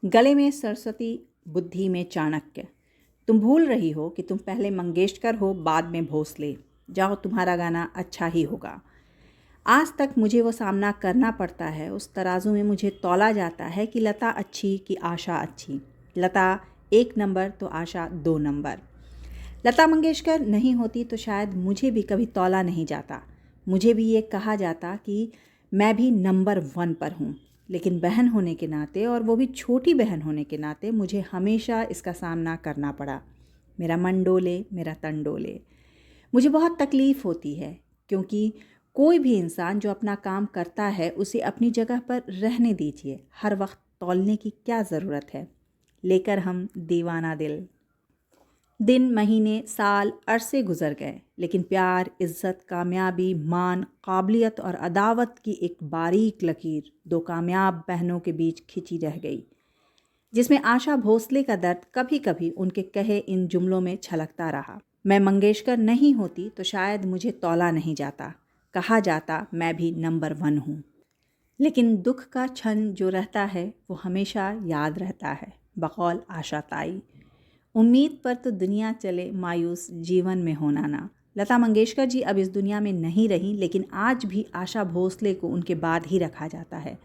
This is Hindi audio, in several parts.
गले में सरस्वती, बुद्धि में चाणक्य। तुम भूल रही हो कि तुम पहले मंगेशकर हो, बाद में भोसले। जाओ, तुम्हारा गाना अच्छा ही होगा। आज तक मुझे वो सामना करना पड़ता है। उस तराजू में मुझे तौला जाता है कि लता अच्छी कि आशा अच्छी। लता 1 नंबर तो आशा 2 नंबर। लता मंगेशकर नहीं होती तो शायद मुझे भी कभी तौला नहीं जाता। मुझे भी ये कहा जाता कि मैं भी नंबर 1 पर हूँ। लेकिन बहन होने के नाते, और वो भी छोटी बहन होने के नाते, मुझे हमेशा इसका सामना करना पड़ा। मेरा मन डोले, मेरा तन डोले। मुझे बहुत तकलीफ़ होती है, क्योंकि कोई भी इंसान जो अपना काम करता है उसे अपनी जगह पर रहने दीजिए। हर वक्त तौलने की क्या ज़रूरत है। लेकर हम दीवाना दिल। दिन, महीने, साल, अरसे गुजर गए, लेकिन प्यार, इज्जत, कामयाबी, मान, काबिलियत और अदावत की एक बारीक लकीर 2 कामयाब बहनों के बीच खिंची रह गई, जिसमें आशा भोसले का दर्द कभी कभी उनके कहे इन जुमलों में छलकता रहा। मैं मंगेशकर नहीं होती तो शायद मुझे तौला नहीं जाता, कहा जाता मैं भी नंबर 1 हूँ। लेकिन दुख का क्षण जो रहता है वो हमेशा याद रहता है। बकौल आशा ताई, उम्मीद पर तो दुनिया चले, मायूस जीवन में होना ना। लता मंगेशकर जी अब इस दुनिया में नहीं रही, लेकिन आज भी आशा भोसले को उनके बाद ही रखा जाता है।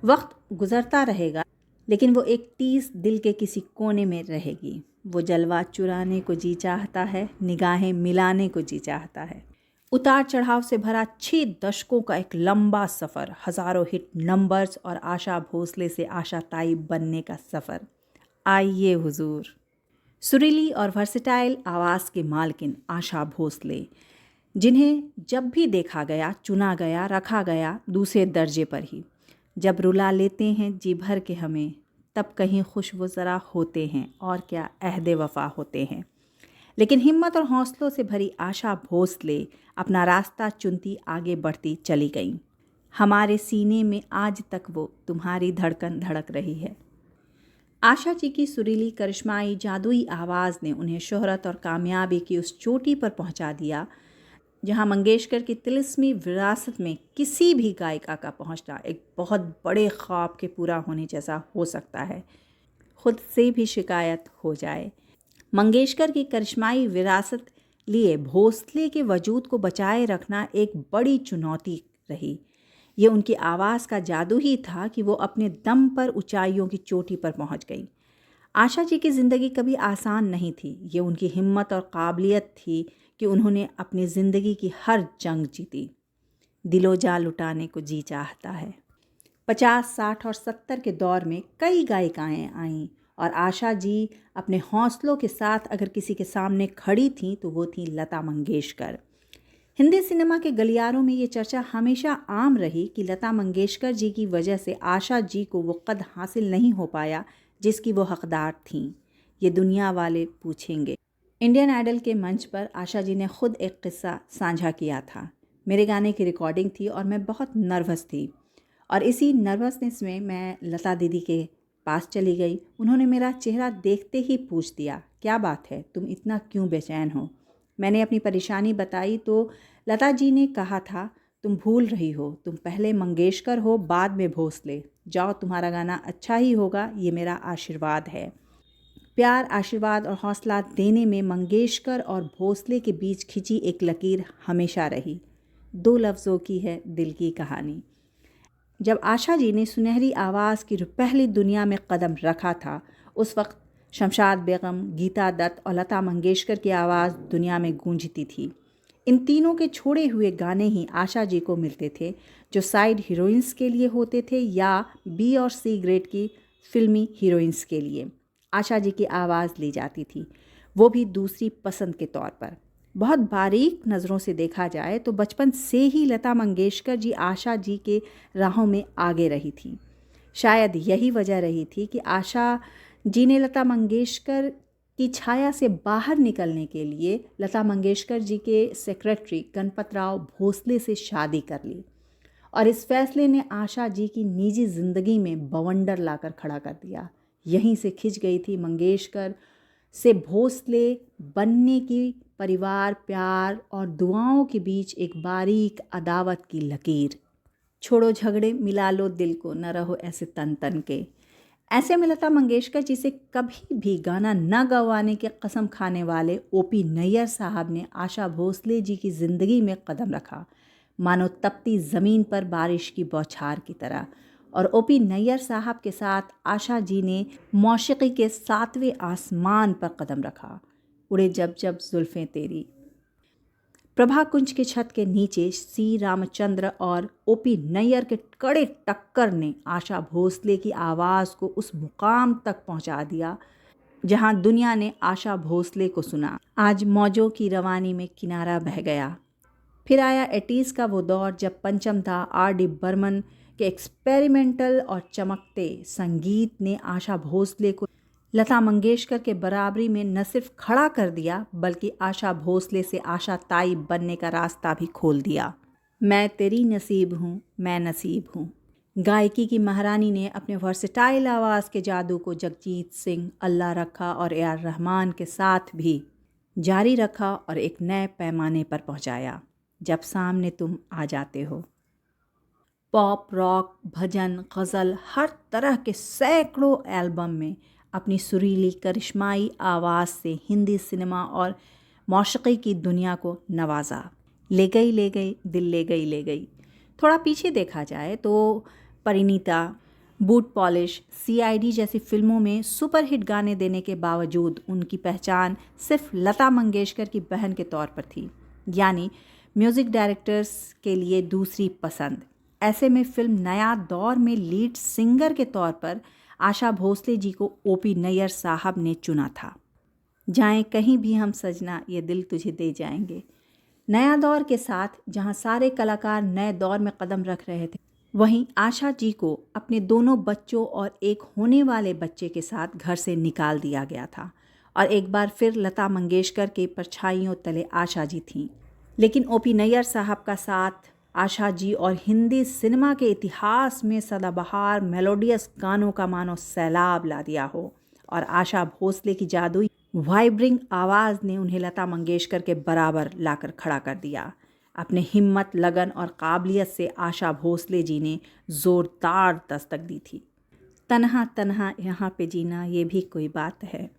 वक्त गुजरता रहेगा, लेकिन वो एक टीस दिल के किसी कोने में रहेगी। वो जलवा चुराने को जी चाहता है, निगाहें मिलाने को जी चाहता है। उतार चढ़ाव से भरा 6 दशकों का एक लंबा सफ़र, हज़ारों हिट नंबर्स और आशा भोसले से आशा ताई बनने का सफ़र। आइए हुजूर। सुरीली और वर्सेटाइल आवाज़ के मालकिन आशा भोसले, जिन्हें जब भी देखा गया, चुना गया, रखा गया दूसरे दर्जे पर ही। जब रुला लेते हैं जी भर के हमें, तब कहीं खुश वो ज़रा होते हैं, और क्या अहद वफ़ा होते हैं। लेकिन हिम्मत और हौसलों से भरी आशा भोसले अपना रास्ता चुनती आगे बढ़ती चली गईं। हमारे सीने में आज तक वो तुम्हारी धड़कन धड़क रही है। आशा जी की सुरीली, करिश्माई, जादुई आवाज़ ने उन्हें शोहरत और कामयाबी की उस चोटी पर पहुंचा दिया, जहां मंगेशकर की तिलिस्मी विरासत में किसी भी गायिका का पहुंचना एक बहुत बड़े ख्वाब के पूरा होने जैसा हो सकता है। खुद से भी शिकायत हो जाए। मंगेशकर की करिश्माई विरासत लिए भोसले के वजूद को बचाए रखना एक बड़ी चुनौती रही। ये उनकी आवाज़ का जादू ही था कि वो अपने दम पर ऊंचाइयों की चोटी पर पहुंच गई। आशा जी की ज़िंदगी कभी आसान नहीं थी। ये उनकी हिम्मत और काबिलियत थी कि उन्होंने अपनी ज़िंदगी की हर जंग जीती। दिलो जा लुटाने को जी चाहता है। 50, 60 और 70 के दौर में कई गायिकाएं आईं, और आशा जी अपने हौसलों के साथ अगर किसी के सामने खड़ी थीं तो वो थी लता मंगेशकर। हिंदी सिनेमा के गलियारों में ये चर्चा हमेशा आम रही कि लता मंगेशकर जी की वजह से आशा जी को वो कद हासिल नहीं हो पाया जिसकी वो हकदार थीं। ये दुनिया वाले पूछेंगे। इंडियन आइडल के मंच पर आशा जी ने खुद एक किस्सा साझा किया था। मेरे गाने की रिकॉर्डिंग थी और मैं बहुत नर्वस थी, और इसी नर्वसनेस में मैं लता दीदी के पास चली गई। उन्होंने मेरा चेहरा देखते ही पूछ दिया, क्या बात है, तुम इतना क्यों बेचैन हो। मैंने अपनी परेशानी बताई तो लता जी ने कहा था, तुम भूल रही हो, तुम पहले मंगेशकर हो, बाद में भोसले। जाओ, तुम्हारा गाना अच्छा ही होगा, ये मेरा आशीर्वाद है। प्यार, आशीर्वाद और हौसला देने में मंगेशकर और भोसले के बीच खिंची एक लकीर हमेशा रही। 2 लफ्ज़ों की है दिल की कहानी। जब आशा जी ने सुनहरी आवाज़ की पहली दुनिया में कदम रखा था, उस वक्त शमशाद बेगम, गीता दत्त और लता मंगेशकर की आवाज़ दुनिया में गूंजती थी। इन तीनों के छोड़े हुए गाने ही आशा जी को मिलते थे, जो साइड हीरोइंस के लिए होते थे या बी और सी ग्रेड की फिल्मी हीरोइंस के लिए आशा जी की आवाज़ ली जाती थी, वो भी दूसरी पसंद के तौर पर। बहुत बारीक नज़रों से देखा जाए तो बचपन से ही लता मंगेशकर जी आशा जी के राहों में आगे रही थी। शायद यही वजह रही थी कि आशा जी ने लता मंगेशकर की छाया से बाहर निकलने के लिए लता मंगेशकर जी के सेक्रेटरी गणपतराव भोसले से शादी कर ली, और इस फैसले ने आशा जी की निजी ज़िंदगी में बवंडर लाकर खड़ा कर दिया। यहीं से खिंच गई थी मंगेशकर से भोसले बनने की परिवार, प्यार और दुआओं के बीच एक बारीक अदावत की लकीर। छोड़ो झगड़े, मिला लो दिल को, न रहो ऐसे तन तन के। ऐसे में लता मंगेशकर जी से कभी भी गाना न गवाने की कसम खाने वाले ओपी नैयर साहब ने आशा भोसले जी की ज़िंदगी में कदम रखा, मानो तपती ज़मीन पर बारिश की बौछार की तरह। और ओपी नैयर साहब के साथ आशा जी ने मौसीकी के 7वें आसमान पर कदम रखा। उड़े जब जब जुल्फ़ें तेरी। प्रभा कुंज के छत के नीचे सी रामचंद्र और ओपी नैयर के कड़े टक्कर ने आशा भोसले की आवाज़ को उस मुकाम तक पहुंचा दिया जहां दुनिया ने आशा भोसले को सुना। आज मौजों की रवानी में किनारा बह गया। फिर आया 80s का वो दौर जब पंचम था R.D. बर्मन के एक्सपेरिमेंटल और चमकते संगीत ने आशा भोसले को लता मंगेशकर के बराबरी में न सिर्फ खड़ा कर दिया बल्कि आशा भोसले से आशा ताई बनने का रास्ता भी खोल दिया। मैं तेरी नसीब हूँ, मैं नसीब हूँ। गायकी की महारानी ने अपने वर्सेटाइल आवाज़ के जादू को जगजीत सिंह, अल्लाह रखा और A.R. रहमान के साथ भी जारी रखा और एक नए पैमाने पर पहुँचाया। जब सामने तुम आ जाते हो। पॉप, रॉक, भजन, गज़ल, हर तरह के सैकड़ों एल्बम में अपनी सुरीली करिश्माई आवाज़ से हिंदी सिनेमा और मौसीकी की दुनिया को नवाजा। ले गई दिल ले गई। थोड़ा पीछे देखा जाए तो परिणीता, बूट पॉलिश, CID जैसी फिल्मों में सुपरहिट गाने देने के बावजूद उनकी पहचान सिर्फ लता मंगेशकर की बहन के तौर पर थी, यानी म्यूज़िक डायरेक्टर्स के लिए दूसरी पसंद। ऐसे में फिल्म नया दौर में लीड सिंगर के तौर पर आशा भोसले जी को ओपी नैयर साहब ने चुना था। जाएं कहीं भी हम सजना, ये दिल तुझे दे जाएंगे। नया दौर के साथ जहां सारे कलाकार नए दौर में कदम रख रहे थे, वहीं आशा जी को अपने दोनों बच्चों और एक होने वाले बच्चे के साथ घर से निकाल दिया गया था और एक बार फिर लता मंगेशकर के परछाइयों तले आशा जी थीं। लेकिन ओपी नैयर साहब का साथ आशा जी और हिंदी सिनेमा के इतिहास में सदाबहार मेलोडियस गानों का मानो सैलाब ला दिया हो और आशा भोसले की जादुई वाइब्रिंग आवाज़ ने उन्हें लता मंगेशकर के बराबर लाकर खड़ा कर दिया। अपने हिम्मत, लगन और काबिलियत से आशा भोसले जी ने ज़ोरदार दस्तक दी थी। तन्हा तन्हा यहाँ पे जीना ये भी कोई बात है।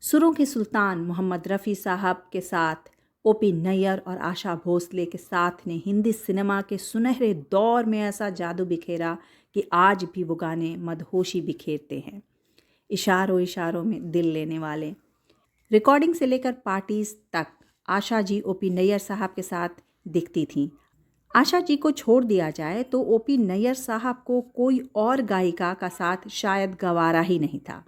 सुरों के सुल्तान मोहम्मद रफ़ी साहब के साथ ओपी नैयर और आशा भोसले के साथ ने हिंदी सिनेमा के सुनहरे दौर में ऐसा जादू बिखेरा कि आज भी वो गाने मदहोशी बिखेरते हैं। इशारों इशारों में दिल लेने वाले। रिकॉर्डिंग से लेकर पार्टीज तक आशा जी ओपी नैयर साहब के साथ दिखती थीं। आशा जी को छोड़ दिया जाए तो ओपी नैयर साहब को कोई और गायिका का साथ शायद गवारा ही नहीं था,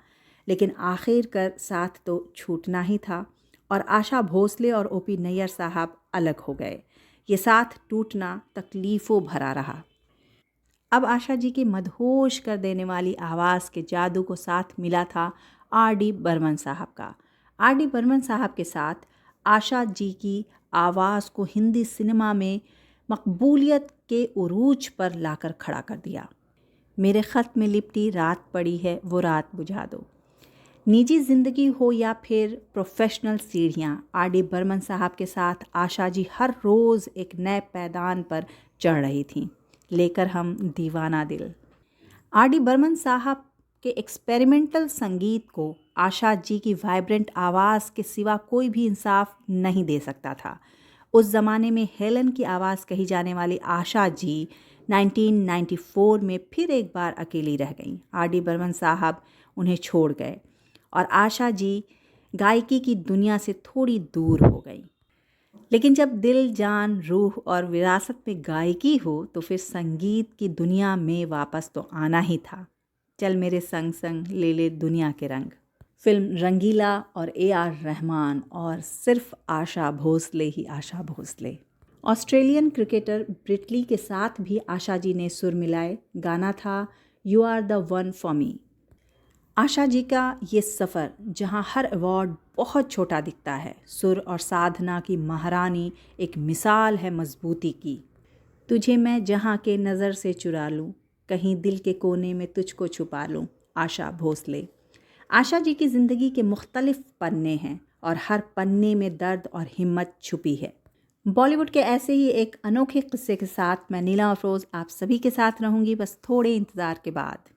लेकिन आखिरकार साथ तो छूटना ही था और आशा भोसले और ओपी नैयर साहब अलग हो गए। ये साथ टूटना तकलीफ़ों भरा रहा। अब आशा जी की मदहोश कर देने वाली आवाज़ के जादू को साथ मिला था R.D. बर्मन साहब का। R.D. बर्मन साहब के साथ आशा जी की आवाज़ को हिंदी सिनेमा में मकबूलियत के उरूज पर लाकर खड़ा कर दिया। मेरे ख़त में लिपटी रात पड़ी है, वो रात बुझा दो। निजी ज़िंदगी हो या फिर प्रोफेशनल सीढ़ियाँ, R.D. बर्मन साहब के साथ आशा जी हर रोज़ एक नए पैदान पर चढ़ रही थीं, लेकर हम दीवाना दिल। R.D. बर्मन साहब के एक्सपेरिमेंटल संगीत को आशा जी की वाइब्रेंट आवाज़ के सिवा कोई भी इंसाफ नहीं दे सकता था। उस ज़माने में हेलन की आवाज़ कही जाने वाली आशा जी 1994 में फिर एक बार अकेली रह गईं। R.D. बर्मन साहब उन्हें छोड़ गए और आशा जी गायकी की दुनिया से थोड़ी दूर हो गई। लेकिन जब दिल, जान, रूह और विरासत में गायकी हो तो फिर संगीत की दुनिया में वापस तो आना ही था। चल मेरे संग संग ले ले दुनिया के रंग। फिल्म रंगीला और A.R. रहमान और सिर्फ आशा भोसले ही आशा भोसले। ऑस्ट्रेलियन क्रिकेटर ब्रिटली के साथ भी आशा जी ने सुर मिलाए। गाना था you are the one for me. Asha ji का ये सफ़र जहाँ हर अवार्ड बहुत छोटा दिखता है, सुर और साधना की महारानी एक मिसाल है मजबूती की। तुझे मैं जहाँ के नज़र से चुरा लूँ, कहीं दिल के कोने में तुझको छुपा लूँ। आशा भोसले। आशा जी की ज़िंदगी के मुख्तलिफ पन्ने हैं और हर पन्ने में दर्द और हिम्मत छुपी है। बॉलीवुड के ऐसे ही एक अनोखे किस्से के साथ मैं नीला अफरोज़ आप सभी के साथ रहूँगी, बस थोड़े इंतज़ार के बाद।